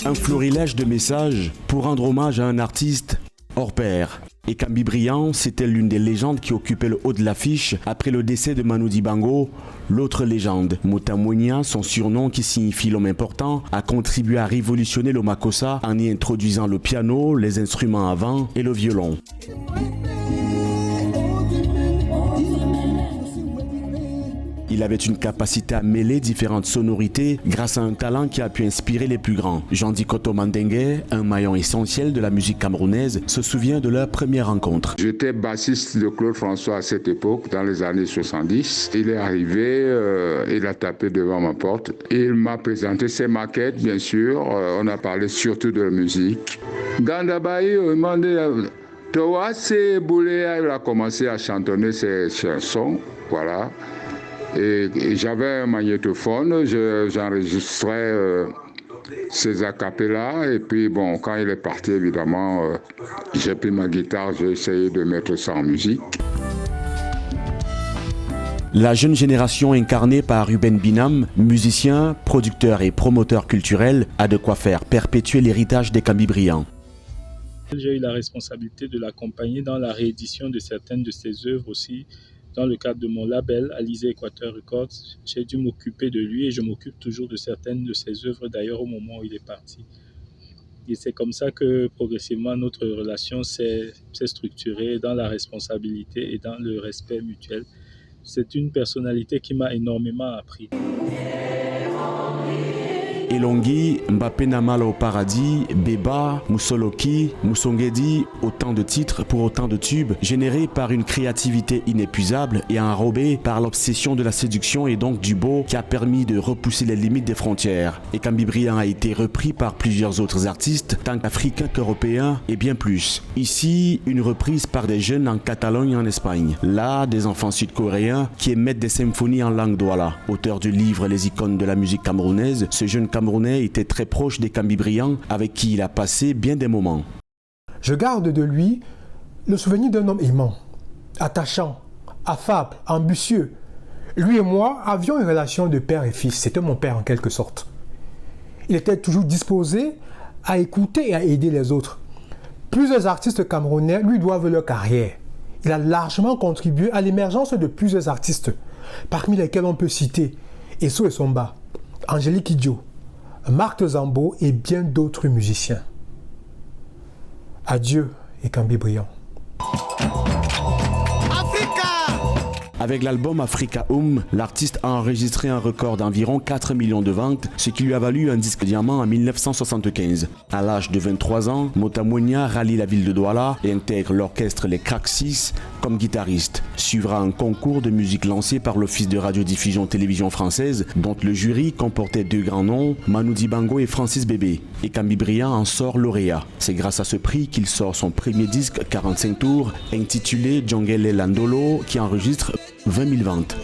Un florilège de messages pour rendre hommage à un artiste hors pair. Et Kambi Bryant, c'était l'une des légendes qui occupait le haut de l'affiche après le décès de Manu Dibango, l'autre légende. Mota Monia, son surnom qui signifie l'homme important, a contribué à révolutionner le makossa en y introduisant le piano, les instruments à vent et le violon. Il avait une capacité à mêler différentes sonorités grâce à un talent qui a pu inspirer les plus grands. Jean-Di Koto Mandengue, un maillon essentiel de la musique camerounaise, se souvient de leur première rencontre. J'étais bassiste de Claude François à cette époque, dans les années 70. Il est arrivé, il a tapé devant ma porte. Il m'a présenté ses maquettes, bien sûr. On a parlé surtout de la musique. Gandabaï, il m'a dit, Towa, c'est Boulé. Il a commencé à chantonner ses chansons. Voilà. Et j'avais un magnétophone, j'enregistrais ces acapellas et puis bon, quand il est parti évidemment, j'ai pris ma guitare, j'ai essayé de mettre ça en musique. La jeune génération incarnée par Ruben Binam, musicien, producteur et promoteur culturel, a de quoi faire perpétuer l'héritage des Kambi Bryant. J'ai eu la responsabilité de l'accompagner dans la réédition de certaines de ses œuvres aussi. Dans le cadre de mon label, Alizé Equateur Records, j'ai dû m'occuper de lui et je m'occupe toujours de certaines de ses œuvres, d'ailleurs au moment où il est parti. Et c'est comme ça que progressivement notre relation s'est structurée dans la responsabilité et dans le respect mutuel. C'est une personnalité qui m'a énormément appris. Elongui, Mbappé Namal au paradis, Beba, Moussoloki, Moussongedi, autant de titres pour autant de tubes, générés par une créativité inépuisable et enrobés par l'obsession de la séduction et donc du beau qui a permis de repousser les limites des frontières. Et Kambi Bryant a été repris par plusieurs autres artistes, tant africains qu'européens et bien plus. Ici, une reprise par des jeunes en Catalogne et en Espagne. Là, des enfants sud-coréens qui émettent des symphonies en langue douala. Auteur du livre Les icônes de la musique camerounaise, ce jeune Camerounais était très proche des Kambi Bryant avec qui il a passé bien des moments. Je garde de lui le souvenir d'un homme aimant, attachant, affable, ambitieux. Lui et moi avions une relation de père et fils, c'était mon père en quelque sorte. Il était toujours disposé à écouter et à aider les autres. Plusieurs artistes camerounais lui doivent leur carrière. Il a largement contribué à l'émergence de plusieurs artistes, parmi lesquels on peut citer Esso et Somba, Angélique Kidjo, Marc Zambo et bien d'autres musiciens. Adieu et Kambi Bryant. Avec l'album Africa l'artiste a enregistré un record d'environ 4 millions de ventes, ce qui lui a valu un disque diamant en 1975. À l'âge de 23 ans, Mota Monia rallie la ville de Douala et intègre l'orchestre Les Crack 6 comme guitariste. Suivra un concours de musique lancé par l'Office de radiodiffusion télévision française, dont le jury comportait deux grands noms, Manu Dibango et Francis Bébé. Et Kambi Bryant en sort lauréat. C'est grâce à ce prix qu'il sort son premier disque 45 tours, intitulé Djongele Landolo, qui enregistre 20 000 ventes.